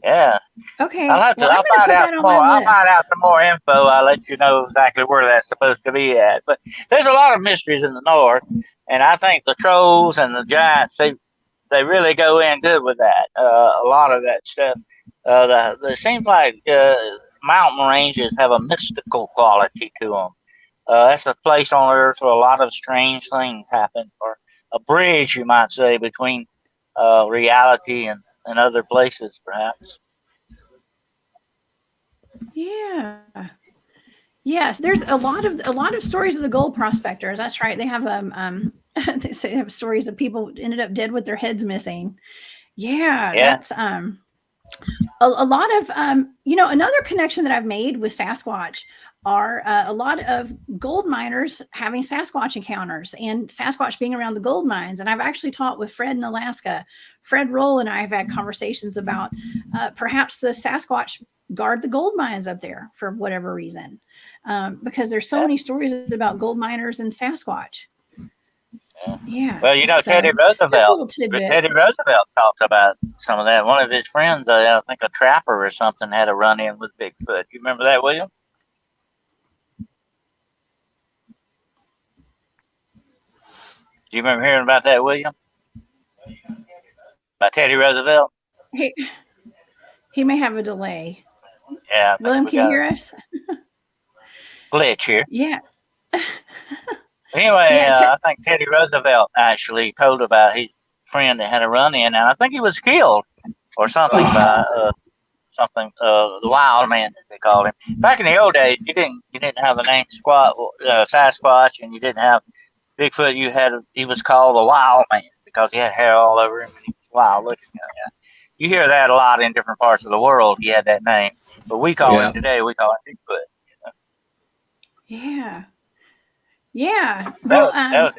Yeah. Okay. I'll find out some more info. I'll let you know exactly where that's supposed to be at. But there's a lot of mysteries in the north, and I think the trolls and the giants, they really go in good with that. A lot of that stuff. It seems like mountain ranges have a mystical quality to them. That's a place on Earth where a lot of strange things happen, or a bridge, you might say, between reality and other places, perhaps. Yeah. Yes, there's a lot of stories of the gold prospectors. That's right. They have they have stories of people ended up dead with their heads missing. Yeah. That's a lot of another connection that I've made with Sasquatch are a lot of gold miners having Sasquatch encounters and Sasquatch being around the gold mines. And I've actually talked with Fred in Alaska. Fred Roll and I have had conversations about perhaps the Sasquatch guard the gold mines up there for whatever reason, because there's so many stories about gold miners and Sasquatch. Yeah. Well, Teddy Roosevelt. Teddy Roosevelt talked about some of that. One of his friends, I think a trapper or something, had a run-in with Bigfoot. You remember that, William? Do you remember hearing about that, William? About Teddy Roosevelt? He may have a delay. Yeah. William, can you hear us? Glitch here. Yeah. Anyway, I think Teddy Roosevelt actually told about his friend that had a run-in, and I think he was killed or something by the wild man, as they called him. Back in the old days, you didn't have the name Sasquatch, and you didn't have Bigfoot. He was called the wild man because he had hair all over him and he was wild looking. You hear that a lot in different parts of the world. He had that name, but we call him today. We call him Bigfoot. Yeah. Yeah. That Well, was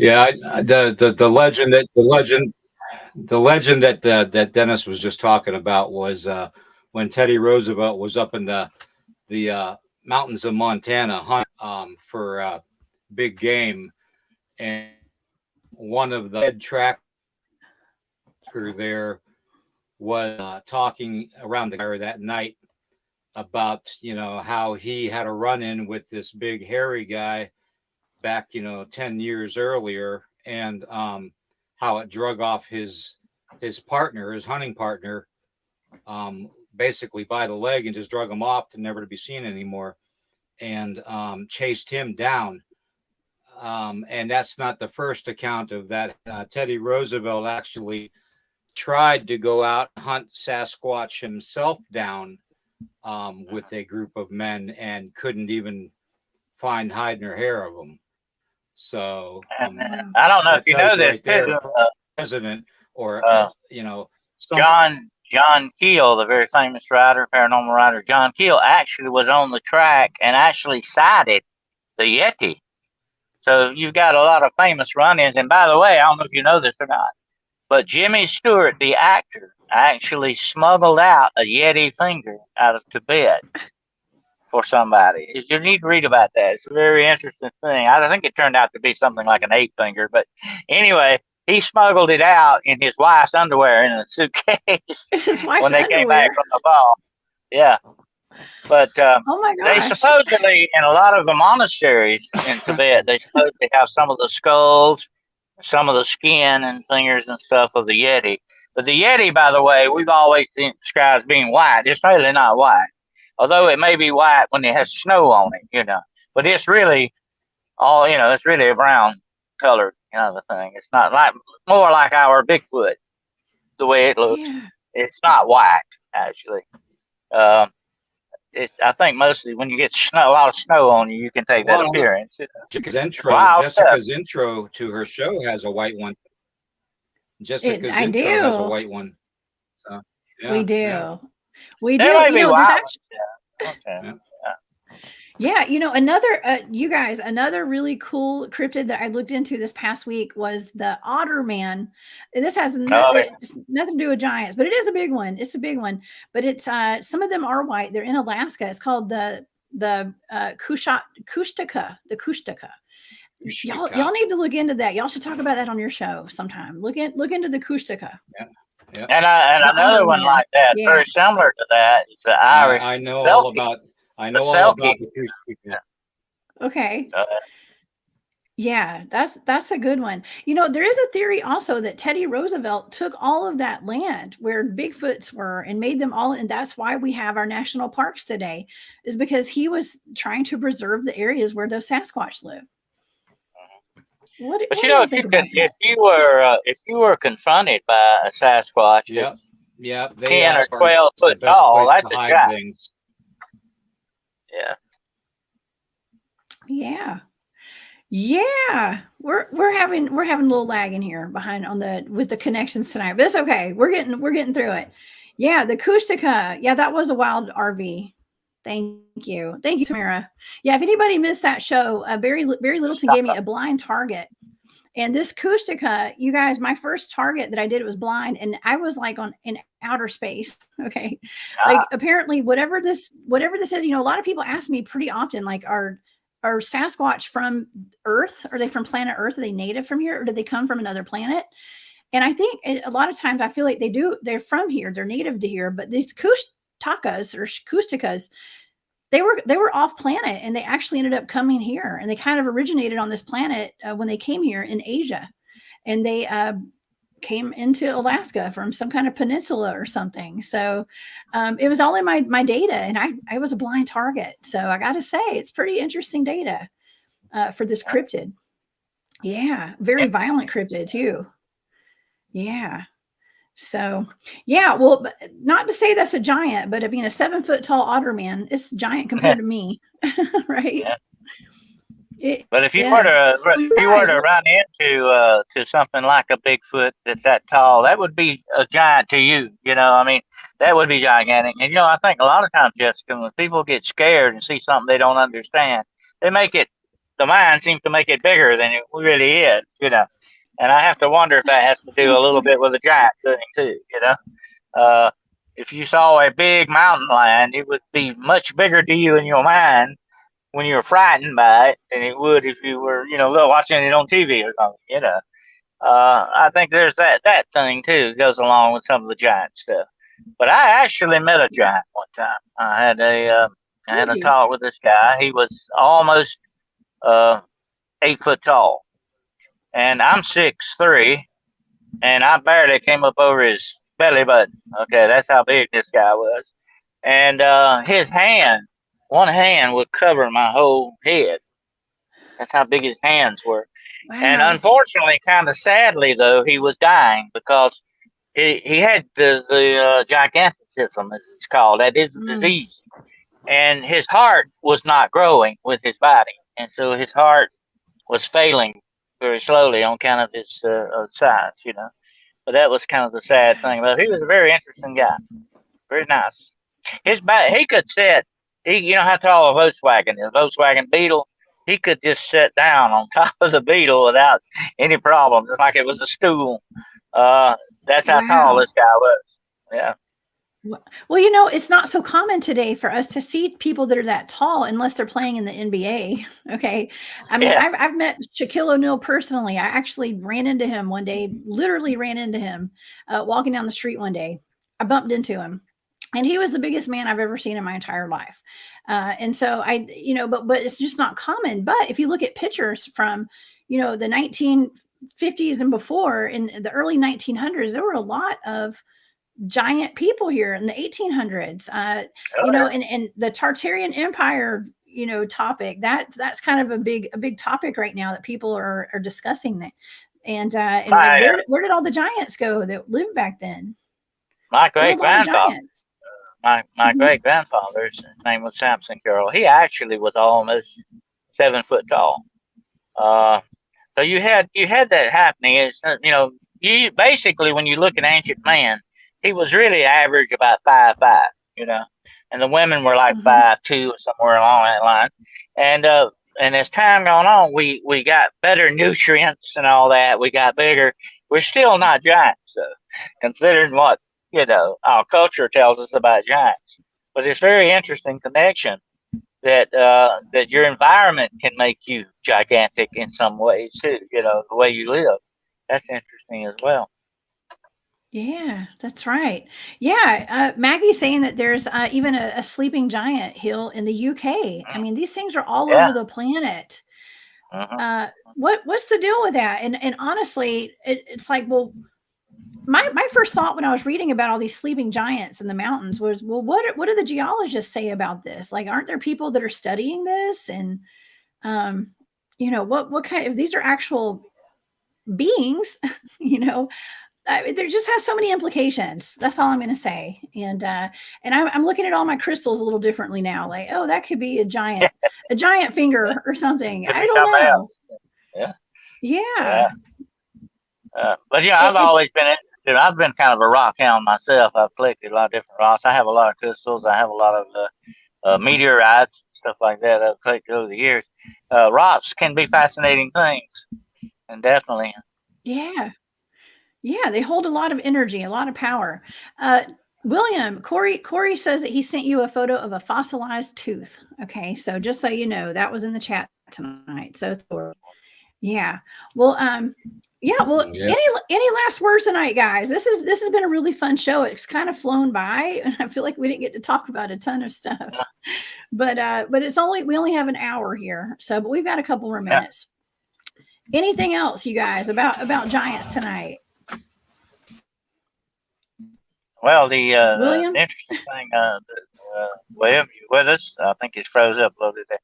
Yeah, the legend that Dennis was just talking about was when Teddy Roosevelt was up in the mountains of Montana hunting for big game, and one of the head tracker there was talking around the fire that night about how he had a run-in with this big hairy guy back 10 years earlier, and how it drug off his partner, his hunting partner, basically by the leg, and just drug him off to never to be seen anymore, and chased him down. And that's not the first account of that. Teddy Roosevelt actually tried to go out and hunt Sasquatch himself down with a group of men, and couldn't even find hide nor hair of them. So I don't know if you know this, right too. President or John Keel, the very famous writer, paranormal writer, John Keel, actually was on the track and actually sighted the Yeti. So you've got a lot of famous run-ins. And by the way, I don't know if you know this or not, but Jimmy Stewart, the actor, actually smuggled out a Yeti finger out of Tibet for somebody. You need to read about that. It's a very interesting thing. I think it turned out to be something like an 8 finger, but anyway, he smuggled it out in his wife's underwear in a suitcase when they came back from the ball. Yeah. But oh my gosh. they supposedly, in a lot of the monasteries in Tibet, they supposedly have some of the skulls, some of the skin and fingers and stuff of the Yeti. But the Yeti, by the way, we've always seen described as being white. It's really not white, although it may be white when it has snow on it, But it's really it's really a brown colored kind of thing. It's not more like our Bigfoot, the way it looks. Yeah. It's not white, actually. I think mostly when you get a lot of snow on you, you can take that appearance. Jessica's intro to her show has a white one. Jessica's intro has a white one. So, yeah, we do. Yeah. We do. There's actually. Yeah, another you guys, another really cool cryptid that I looked into this past week was the Otter Man. And this has nothing to do with giants, but it is a big one. It's a big one, but it's some of them are white. They're in Alaska. It's called the Kushtaka. The Kushtaka. Y'all need to look into that. Y'all should talk about that on your show sometime. Look into the Kushtaka. Yeah. Yeah. And another one like that, very similar to that, is the Irish. I know all about the Kushtaka. Okay. Yeah, that's a good one. There is a theory also that Teddy Roosevelt took all of that land where Bigfoots were and made them all, and that's why we have our national parks today, is because he was trying to preserve the areas where those Sasquatch live. If you were confronted by a Sasquatch, 10 or 12 foot tall, that's a giant. Yeah. We're having a little lag in here with the connections tonight, but it's okay. We're getting through it. Yeah, the Kushtaka. Yeah, that was a wild RV. Thank you, Tamara. Yeah, if anybody missed that show, Barry Littleton gave me a blind target, and this Kushtaka, you guys, my first target that I did was blind, and I was like in outer space. Okay, like apparently whatever this is, a lot of people ask me pretty often, like, are Sasquatch from Earth? Are they from planet Earth? Are they native from here, or did they come from another planet? And I think a lot of times I feel like they're from here, they're native to here, but these Kushtakas or Kushtakas, they were off planet, and they actually ended up coming here, and they kind of originated on this planet when they came here in Asia, and they came into Alaska from some kind of peninsula or something. So it was all in my data, and I was a blind target. So I got to say, it's pretty interesting data for this cryptid. Yeah, very violent cryptid too. Yeah. So, yeah, well, not to say that's a giant, but I mean, a 7 foot tall otter man is giant compared to me, right? Yeah. But if you were to run into to something like a Bigfoot that tall, that would be a giant to you. I mean, that would be gigantic. And I think a lot of times, Jessica, when people get scared and see something they don't understand, they make it the mind seems to make it bigger than it really is, you know. And I have to wonder if that has to do a little bit with the giant thing too, you know. If you saw a big mountain lion, it would be much bigger to you in your mind when you were frightened by it than it would if you were, you know, watching it on TV or something, you know. I think there's that thing too goes along with some of the giant stuff. But I actually met a giant one time. I had a talk with this guy. He was almost 8 foot tall, and I'm 6'3", and I barely came up over his belly button. Okay, that's how big this guy was. And his hand, one hand would cover my whole head. That's how big his hands were. Wow. And unfortunately, kind of sadly though, he was dying because he had the giganticism, as it's called. That is a disease. And his heart was not growing with his body. And so his heart was failing very slowly on account of his size, you know. But that was kind of the sad thing about it. He was a very interesting guy. Very nice. His back, he could sit, you know how tall a Volkswagen is, Volkswagen Beetle? He could just sit down on top of the Beetle without any problem, just like it was a stool. That's how tall this guy was. Yeah. Well, you know, it's not so common today for us to see people that are that tall unless they're playing in the NBA. Okay. I mean, I've met Shaquille O'Neal personally. I actually ran into him one day, literally ran into him walking down the street one day. I bumped into him. And he was the biggest man I've ever seen in my entire life. And so you know, but it's just not common. But if you look at pictures from, you know, the 1950s and before, in the early 1900s, there were a lot of giant people here in the 1800s. You know, and the Tartarian Empire, you know, topic, that's kind of a big topic right now that people are discussing that. And where did all the giants go that lived back then? My great grandfather. My great grandfather's name was Samson Carroll. He actually was almost 7 foot tall. So you had that happening. It's, you know, you basically, when you look at ancient man, he was really average about 5'5", you know, and the women were like 5'2" or somewhere along that line. And as time gone on, we got better nutrients and all that. We got bigger. We're still not giants, so considering what, you know, our culture tells us about giants. But it's very interesting connection that that your environment can make you gigantic in some ways too. You know, the way you live. That's interesting as well. Yeah, that's right. Yeah, Maggie's saying that there's even a sleeping giant hill in the UK. I mean, these things are all over the planet. What's the deal with that? And honestly, it's like, well, my first thought when I was reading about all these sleeping giants in the mountains was, well, what do the geologists say about this? Like, aren't there people that are studying this? And you know, what kind of, these are actual beings, you know, there just has so many implications. That's all I'm going to say. And I'm looking at all my crystals a little differently now. Like, oh, that could be a giant finger or something. I don't know. Else. Yeah. But yeah, I've always been interested. I've been kind of a rock hound myself. I've collected a lot of different rocks. I have a lot of crystals. I have a lot of meteorites, stuff like that I've collected over the years. Rocks can be fascinating things, and definitely. Yeah, they hold a lot of energy, a lot of power. William, Corey says that he sent you a photo of a fossilized tooth. Okay, so just so you know, that was in the chat tonight. So yeah. Well, any last words tonight, guys? This has been a really fun show. It's kind of flown by, and I feel like we didn't get to talk about a ton of stuff. But we only have an hour here. So, but we've got a couple more minutes. Anything else, you guys, about giants tonight? Well, the interesting thing, William, you with us? I think he's froze up a little bit there.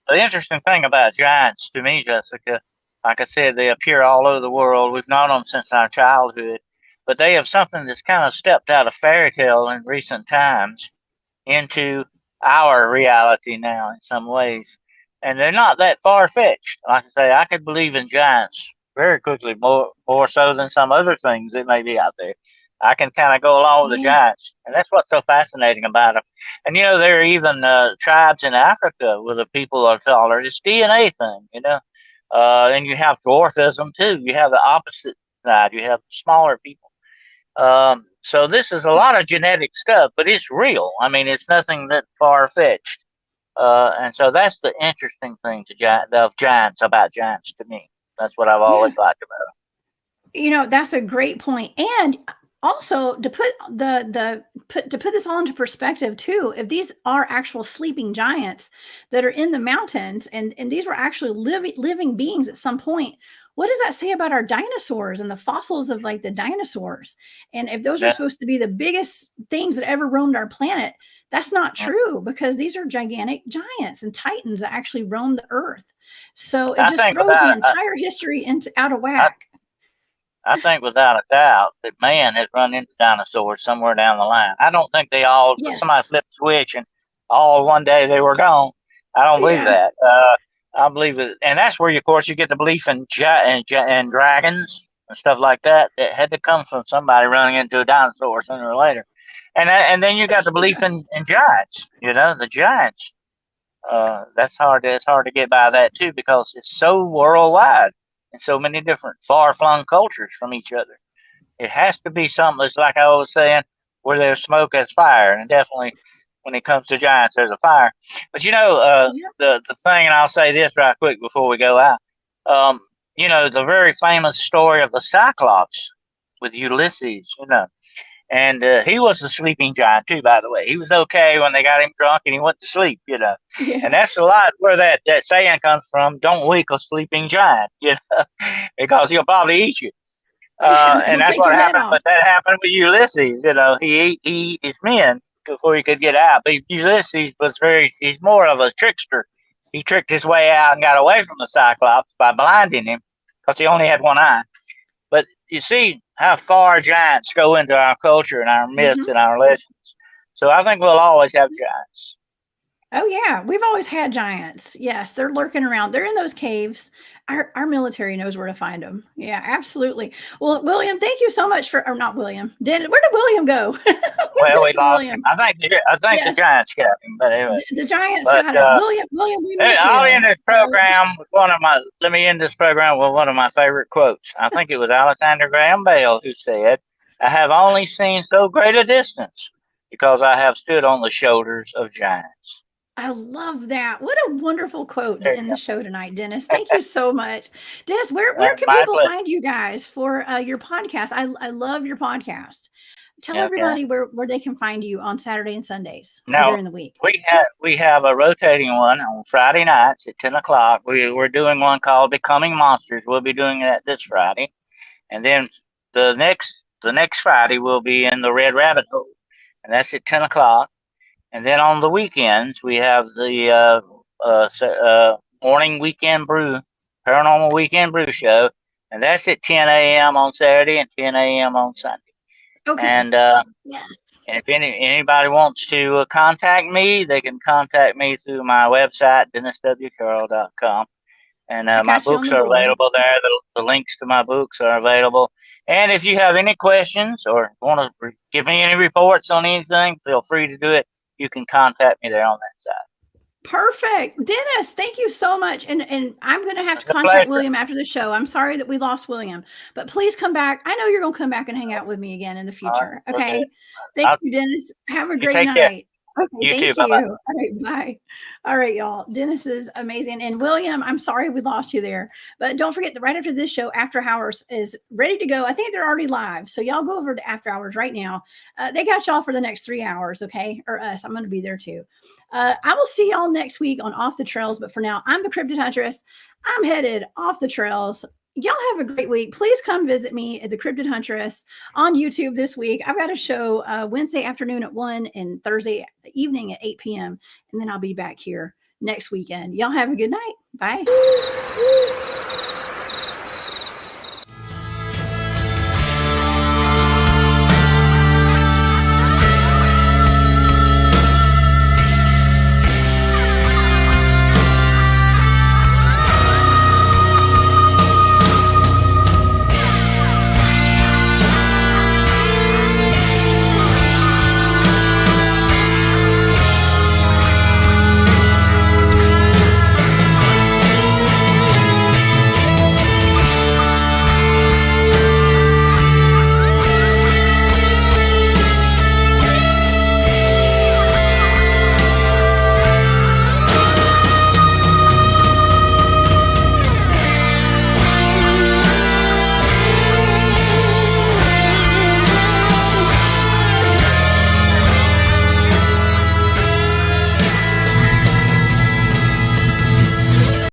The interesting thing about giants to me, Jessica, like I said, they appear all over the world. We've known them since our childhood, but they have something that's kind of stepped out of fairy tale in recent times into our reality now in some ways. And they're not that far-fetched. Like I say, I could believe in giants very quickly, more so than some other things that may be out there. I can kind of go along with the Yeah. giants, and that's what's so fascinating about them. And there are even tribes in Africa where the people are taller. It's DNA thing. And you have dwarfism too. You have the opposite side. You have smaller people. So this is a lot of genetic stuff, but it's real. I mean, it's nothing that far fetched. And so that's the interesting thing of giants, about giants to me. That's what I've always liked about them. That's a great point. And also to put this all into perspective too, if these are actual sleeping giants that are in the mountains, and these were actually living beings at some point, what does that say about our dinosaurs and the fossils of like the dinosaurs? And if those are supposed to be the biggest things that ever roamed our planet, that's not true, because these are gigantic giants and titans that actually roamed the earth. So it just throws the entire history out of whack. I think without a doubt that man has run into dinosaurs somewhere down the line. I don't think they all, somebody flipped a switch and all one day they were gone. I don't believe that. I believe it. And that's where, of course, you get the belief in dragons and stuff like that. It had to come from somebody running into a dinosaur sooner or later. And then you got the belief in giants, the giants. It's hard to get by that too, because it's so worldwide and so many different far-flung cultures from each other. It has to be something that's, like I was saying, where there's smoke, there's fire, and definitely when it comes to giants, there's a fire. But the thing, and I'll say this right quick before we go out. The very famous story of the Cyclops with Ulysses. And he was a sleeping giant too, by the way. He was okay when they got him drunk and he went to sleep, And that's a lot where that saying comes from: don't wake a sleeping giant, because he'll probably eat you. And that's what happened. But that happened with Ulysses. He ate his men before he could get out. But Ulysses he's more of a trickster. He tricked his way out and got away from the Cyclops by blinding him, because he only had one eye. But you see how far giants go into our culture and our myths and our legends. So I think we'll always have giants. Oh yeah, we've always had giants. Yes, they're lurking around. They're in those caves. Our military knows where to find them. Yeah, absolutely. Well, William, thank you so much or not William. Where did William go? Well, we lost him. I think the giants got him. But anyway, the giants got him. William, we miss you. Let me end this program with one of my favorite quotes. I think it was Alexander Graham Bell who said, "I have only seen so great a distance because I have stood on the shoulders of giants." I love that. What a wonderful quote to end the show tonight, Dennis. Thank you so much. Dennis, where can people find you guys for your podcast? I love your podcast. Tell everybody where they can find you on Saturday and Sundays during the week. We have a rotating one on Friday nights at 10 o'clock. We're doing one called Becoming Monsters. We'll be doing that this Friday. And then the next Friday we'll be in the Red Rabbit Hole. And that's at 10 o'clock. And then on the weekends, we have the morning weekend brew, paranormal weekend brew show. And that's at 10 a.m. on Saturday and 10 a.m. on Sunday. Okay. And if anybody wants to contact me, they can contact me through my website, DennisWCarroll.com. And my books are available there. The links to my books are available. And if you have any questions or want to give me any reports on anything, feel free to do it. You can contact me there on that side. Perfect. Dennis, thank you so much. And I'm going to have to contact William after the show. I'm sorry that we lost William, but please come back. I know you're going to come back and hang out with me again in the future. Okay. Thank you, Dennis. Have a great night. Care. Okay, thank you. Bye-bye. All right, bye. All right, y'all. Dennis is amazing. And William, I'm sorry we lost you there. But don't forget that right after this show, After Hours is ready to go. I think they're already live. So y'all go over to After Hours right now. They got y'all for the next 3 hours, okay? Or us. I'm going to be there too. I will see y'all next week on Off the Trails. But for now, I'm the Cryptid Huntress. I'm headed off the trails. Y'all have a great week. Please come visit me at the Cryptid Huntress on YouTube this week. I've got a show Wednesday afternoon at 1 and Thursday evening at 8 p.m. And then I'll be back here next weekend. Y'all have a good night. Bye.